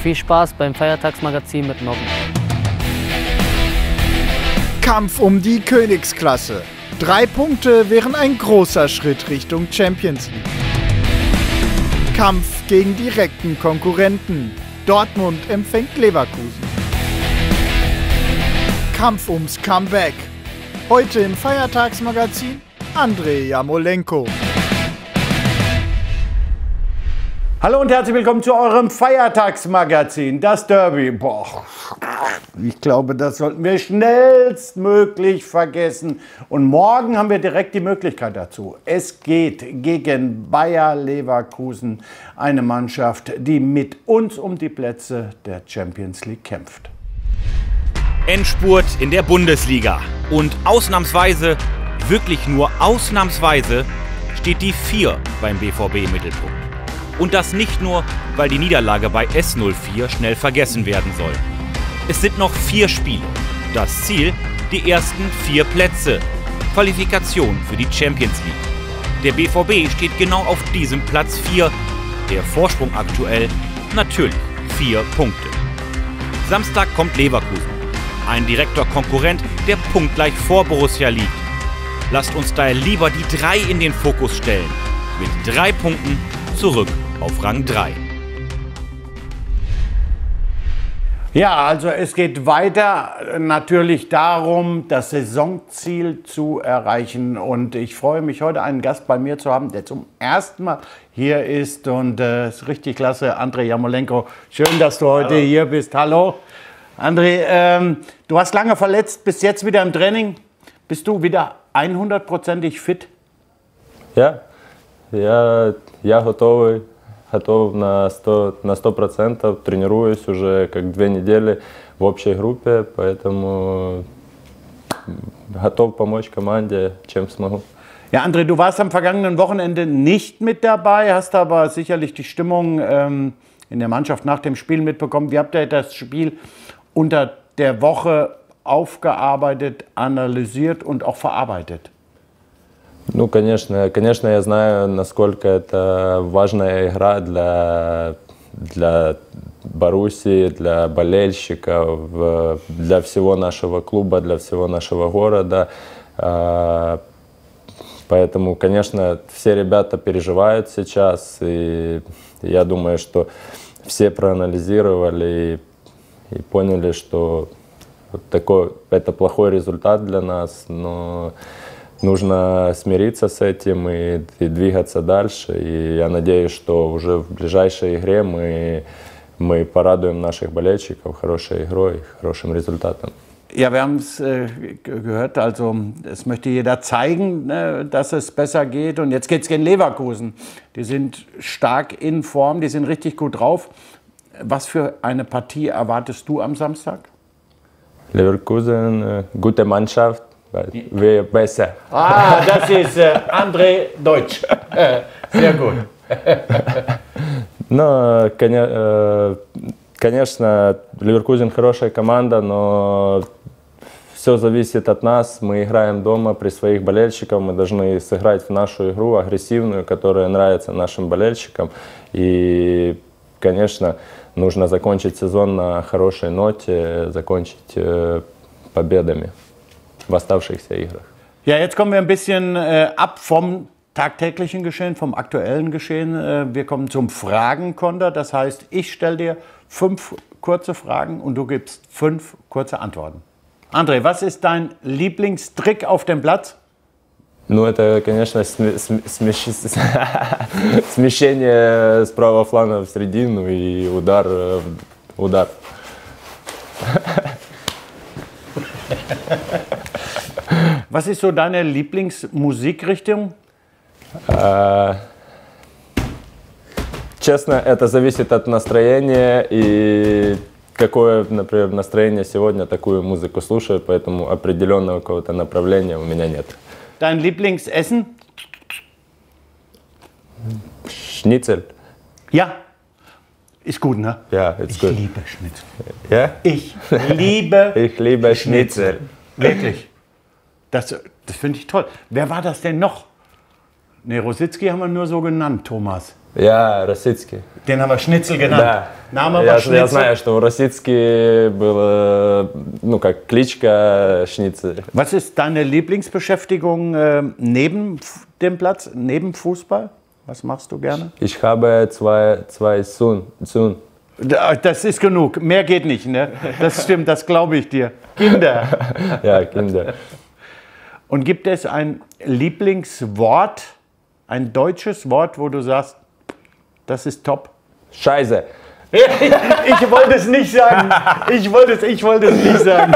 Viel Spaß beim Feiertagsmagazin mit Nobben. Kampf um die Königsklasse. 3 Punkte wären ein großer Schritt Richtung Champions League. Kampf gegen direkten Konkurrenten. Dortmund empfängt Leverkusen. Kampf ums Comeback. Heute im Feiertagsmagazin Andrei Jarmolenko. Hallo und herzlich willkommen zu eurem Feiertagsmagazin, das Derby. Boah, ich glaube, das sollten wir schnellstmöglich vergessen. Und morgen haben wir direkt die Möglichkeit dazu. Es geht gegen Bayer Leverkusen, eine Mannschaft, die mit uns um die Plätze der Champions League kämpft. Endspurt in der Bundesliga. Und ausnahmsweise, wirklich nur ausnahmsweise, steht die 4 beim BVB im Mittelpunkt. Und das nicht nur, weil die Niederlage bei S04 schnell vergessen werden soll. Es sind noch 4 Spiele. Das Ziel, die ersten 4 Plätze. Qualifikation für die Champions League. Der BVB steht genau auf diesem Platz 4. Der Vorsprung aktuell natürlich 4 Punkte. Samstag kommt Leverkusen. Ein direkter Konkurrent, der punktgleich vor Borussia liegt. Lasst uns daher lieber die 3 in den Fokus stellen. Mit 3 Punkten zurück auf Rang 3. Ja, also es geht weiter natürlich darum, das Saisonziel zu erreichen. Und ich freue mich, heute einen Gast bei mir zu haben, der zum ersten Mal hier ist. Und es ist richtig klasse, Andrei Jarmolenko. Schön, dass du heute hier bist. Hallo. Andrei, du hast lange verletzt, bist jetzt wieder im Training. Bist du wieder 100%ig fit? Ja, я готов на 100%, тренируюсь уже как 2 недели в общей группе, поэтому готов помочь команде, чем смогу. Ja, André, du warst am vergangenen Wochenende nicht mit dabei, hast aber sicherlich die Stimmung in der Mannschaft nach dem Spiel mitbekommen. Wie habt ihr das Spiel unter der Woche aufgearbeitet, analysiert und auch verarbeitet? Ну, конечно, я знаю, насколько это важная игра для Боруссии, для болельщиков, для всего нашего клуба, для всего нашего города. Поэтому, конечно, все ребята переживают сейчас, и я думаю, что все проанализировали и поняли, что это плохой результат для нас, но нужно смириться с этим и двигаться дальше. И я надеюсь, что уже в ближайшей игре мы порадуем наших болельщиков хорошей игрой, хорошим результатом. Ja, wir haben es gehört, also es möchte jeder zeigen, dass es besser geht. Und jetzt geht es gegen Leverkusen. Die sind stark in Form, die sind richtig gut drauf. Was für eine Partie erwartest du am Samstag? Leverkusen, gute Mannschaft. Wir besser. Ah, das ist André Deutsch. Sehr gut. Ну, конечно, Ливеркузен хорошая команда, но все зависит от нас. Мы играем дома при своих болельщиках. Мы должны сыграть в нашу игру агрессивную, которая нравится нашим болельщикам. И, конечно, нужно закончить сезон на хорошей ноте, закончить победами в оставшихся играх. Ja, jetzt kommen wir ein bisschen ab vom tagtäglichen Geschehen, vom aktuellen Geschehen. Wir kommen zum Fragenkonter. Das heißt, ich stelle dir 5 kurze Fragen und du gibst 5 kurze Antworten. André, was ist dein Lieblingstrick auf dem Platz? Ну, это, конечно, смещение с правого фланга в середину и удар. Was ist so deine Lieblingsmusikrichtung? Честно, это зависит от настроения и какое, например, настроение сегодня, такую музыку слушаю, поэтому определенного какого-то направления у меня нет. Dein Lieblingsessen? Schnitzel. Ja, ist gut, ne? Ja, ist gut. Ich liebe Schnitzel. Ja? Ich liebe Schnitzel. Wirklich. Das finde ich toll. Wer war das denn noch? Ne, Rositzky haben wir nur so genannt, Thomas. Я Росицкий. Den haben wir Schnitzel genannt. Да. Name war Я Schnitzel. знаю, что у Росицкий было, ну, как кличка Шницель. Was ist deine Lieblingsbeschäftigung neben dem Platz, neben Fußball? Was machst du gerne? Ich habe zwei Söhne. Das ist genug. Mehr geht nicht, ne? Das stimmt, das glaube ich dir. Kinder. Ja, Kinder. Und gibt es ein Lieblingswort, ein deutsches Wort, wo du sagst, das ist top? Scheiße. Ich wollte es nicht sagen. Ich wollte es nicht sagen.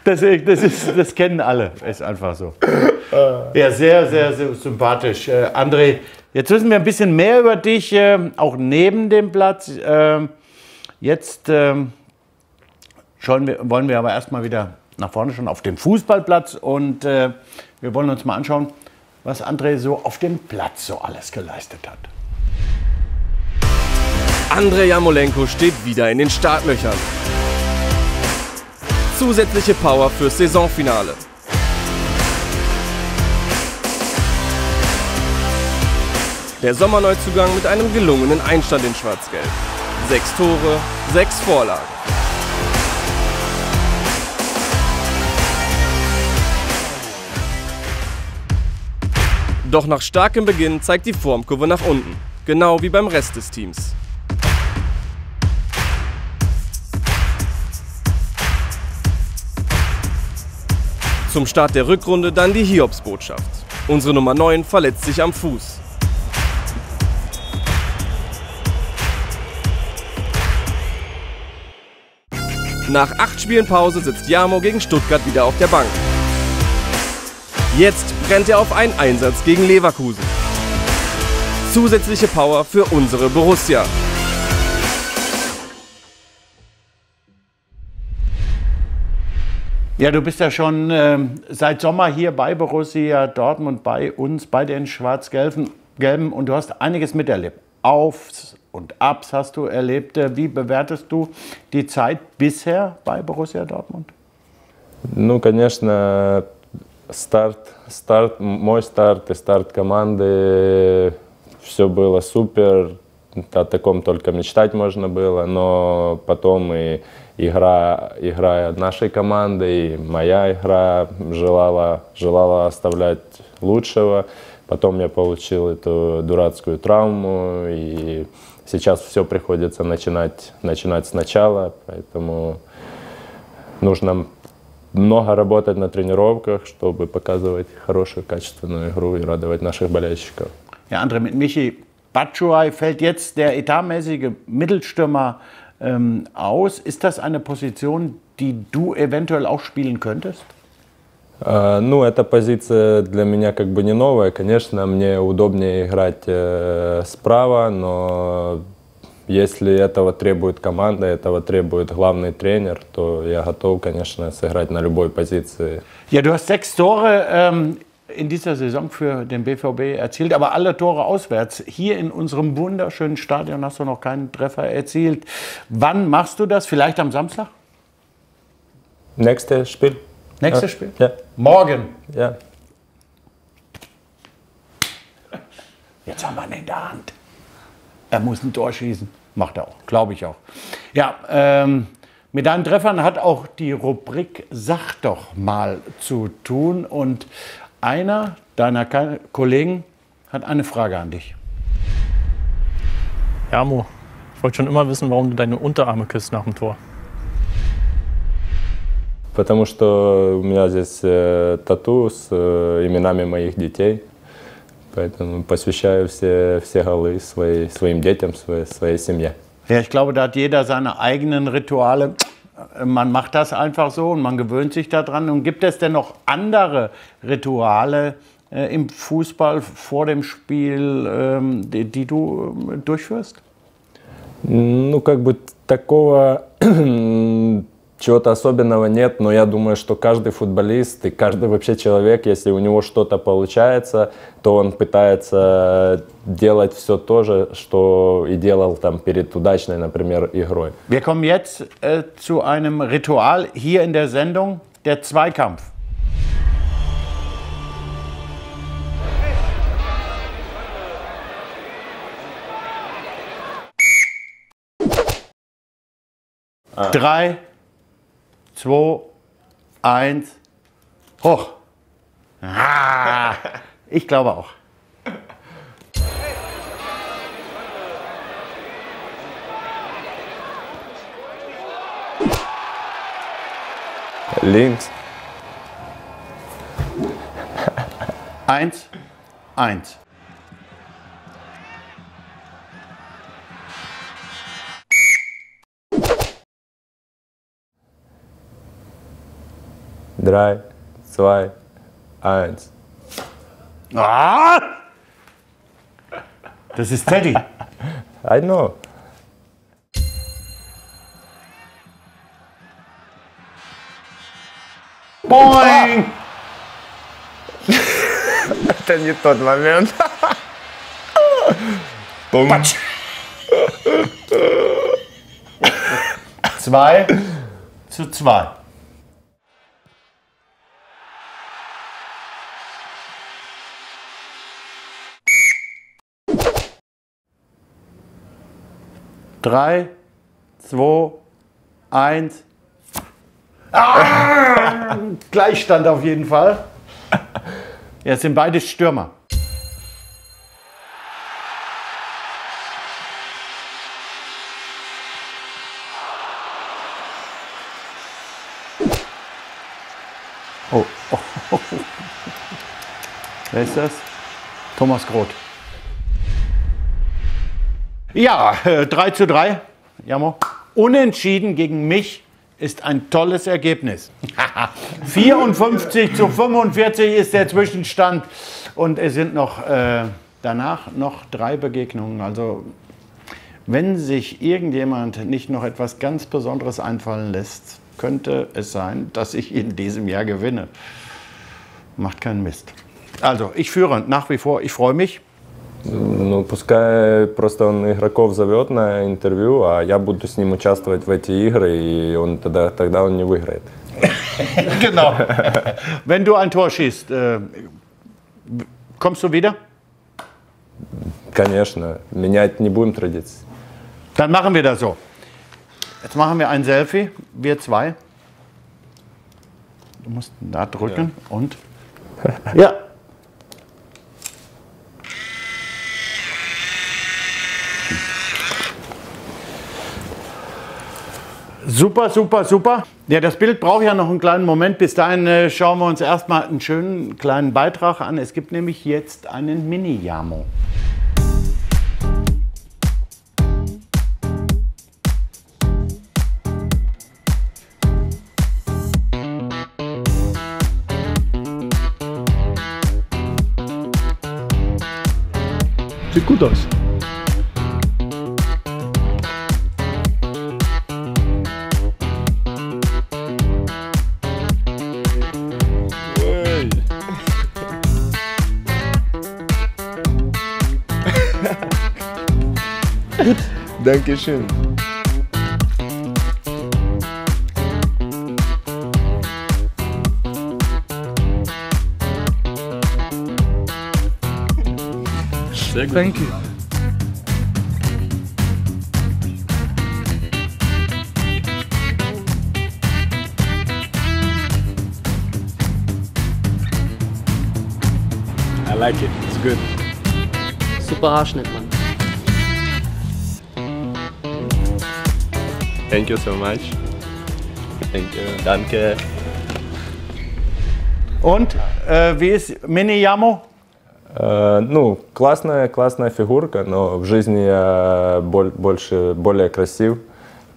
Das kennen alle. Ist einfach so. Ja, sehr, sehr, sehr sympathisch. André, jetzt wissen wir ein bisschen mehr über dich, auch neben dem Platz. Jetzt wollen wir aber erstmal wieder nach vorne schauen auf dem Fußballplatz. Und wir wollen uns mal anschauen, was André so auf dem Platz so alles geleistet hat. Andrei Jarmolenko steht wieder in den Startlöchern. Zusätzliche Power fürs Saisonfinale. Der Sommerneuzugang mit einem gelungenen Einstand in Schwarz-Gelb. 6 Tore, 6 Vorlagen. Doch nach starkem Beginn zeigt die Formkurve nach unten, genau wie beim Rest des Teams. Zum Start der Rückrunde dann die Hiobsbotschaft. Unsere Nummer 9 verletzt sich am Fuß. Nach 8 Spielen Pause sitzt Jarmo gegen Stuttgart wieder auf der Bank. Jetzt brennt er auf einen Einsatz gegen Leverkusen. Zusätzliche Power für unsere Borussia. Ja, du bist ja schon seit Sommer hier bei Borussia Dortmund, bei uns, bei den Schwarz-Gelben, und du hast einiges miterlebt. Aufs und Abs hast du erlebt. Wie bewertest du die Zeit bisher bei Borussia Dortmund? Ну, конечно, мой старт и старт команды, все было супер. О таком только мечтать можно было, но потом и игра нашей команды, и моя игра желала оставлять лучшего. Потом я получил эту дурацкую травму, и сейчас все приходится начинать сначала, поэтому нужно много работать на тренировках, чтобы показывать хорошую, качественную игру и радовать наших болельщиков. Ja, André, mit Michi Batshuayi fällt jetzt der etatmäßige Mittelstürmer aus. Ist das eine Position, die du eventuell auch spielen könntest? Ну, эта позиция для меня как бы не новая. Конечно, мне удобнее играть справа, но если этого требует команда, этого требует главный тренер, то я готов, конечно, сыграть на любой позиции. Ja, du hast 6 Tore in dieser Saison für den BVB erzielt, aber alle Tore auswärts. Hier in unserem wunderschönen Stadion hast du noch keinen Treffer erzielt. Wann machst du das? Vielleicht am Samstag? Nächstes Spiel. Nächstes Spiel? Ja. Morgen. Ja. Jetzt haben wir ihn in der Hand. Er muss ein Tor schießen. Macht er auch, glaube ich auch. Ja, mit deinen Treffern hat auch die Rubrik Sag doch mal zu tun. Und einer deiner Kollegen hat eine Frage an dich. Jarmo, ich wollte schon immer wissen, warum du deine Unterarme küsst nach dem Tor. Потому что у меня здесь тату с именами моих детей. Поэтому посвящаю все голы своим детям, своей семье. Ja, ich glaube, da hat jeder seine eigenen Rituale. Man macht das einfach so und man gewöhnt sich daran. Und gibt es denn noch andere Rituale im Fußball vor dem Spiel, die du durchführst? Ну, как бы такого чего-то особенного нет, но я думаю, что каждый футболист и каждый вообще человек, если у него что-то получается, то он пытается делать все то же, что и делал там перед удачной, например, игрой. Wir kommen jetzt zu einem Ritual hier in der Sendung, der Zweikampf. 3, 2, 1, hoch. Ah, ich glaube auch. Links. 1, 1. Drei, zwei, eins. Ah! Das ist Teddy. I know. Boing! Это не тот момент. Бум. 2:2. Drei, 2, 1. Ah! Gleichstand auf jeden Fall. Jetzt sind beide Stürmer. Oh, oh, oh. Wer ist das? Thomas Groth. Ja, 3:3. Jamo. Unentschieden gegen mich ist ein tolles Ergebnis. 54:45 ist der Zwischenstand. Und es sind noch danach noch 3 Begegnungen. Also wenn sich irgendjemand nicht noch etwas ganz Besonderes einfallen lässt, könnte es sein, dass ich in diesem Jahr gewinne. Macht keinen Mist. Also ich führe nach wie vor, ich freue mich. Ну, пускай просто он игроков зовет на интервью, а я буду с ним участвовать в эти игры, и он тогда он не выиграет. Genau. Wenn du ein Tor schießt, kommst du wieder? Конечно, менять не будем традиции. Dann machen wir das so. Jetzt machen wir ein Selfie, wir zwei. Du musst da drücken und ja. Super, super, super. Ja, das Bild braucht ja noch einen kleinen Moment. Bis dahin schauen wir uns erstmal einen schönen kleinen Beitrag an. Es gibt nämlich jetzt einen Mini-Jamo. Sieht gut aus. Dankeschön. Sehr gut. Thank you. I like it. It's good. Super Haarschnitt, Mann. Thank you so much. Thank you. Danke. Und wie ist Mini-Jamo? Ну, классная фигурка, но в жизни я более красив.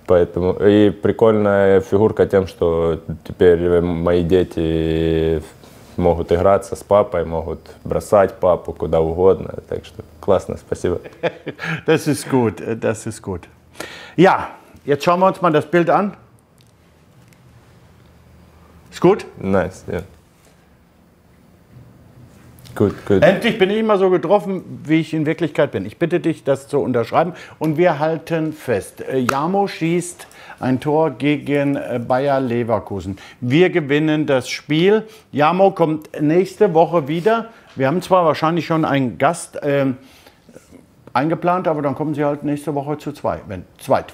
Поэтому и прикольная фигурка тем, что теперь мои дети могут играться с папой, могут бросать папу куда угодно. Так что классно, спасибо. Das ist gut, das ist gut. Ja, jetzt schauen wir uns mal das Bild an. Ist gut? Nice, ja. Gut. Endlich bin ich immer so getroffen, wie ich in Wirklichkeit bin. Ich bitte dich, das zu unterschreiben. Und wir halten fest, Jamo schießt ein Tor gegen Bayer Leverkusen. Wir gewinnen das Spiel. Jamo kommt nächste Woche wieder. Wir haben zwar wahrscheinlich schon einen Gast. eingeplant, aber dann kommen sie halt nächste Woche zu zweit,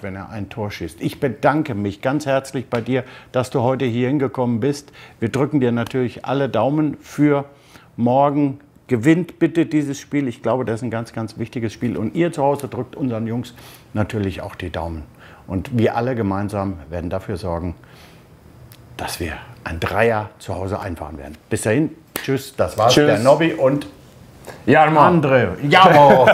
wenn er ein Tor schießt. Ich bedanke mich ganz herzlich bei dir, dass du heute hier hingekommen bist. Wir drücken dir natürlich alle Daumen für morgen. Gewinnt bitte dieses Spiel. Ich glaube, das ist ein ganz, ganz wichtiges Spiel. Und ihr zu Hause drückt unseren Jungs natürlich auch die Daumen. Und wir alle gemeinsam werden dafür sorgen, dass wir ein Dreier zu Hause einfahren werden. Bis dahin, tschüss, das war's, Tschüss. der Nobby und Jarmo. André. Jawohl.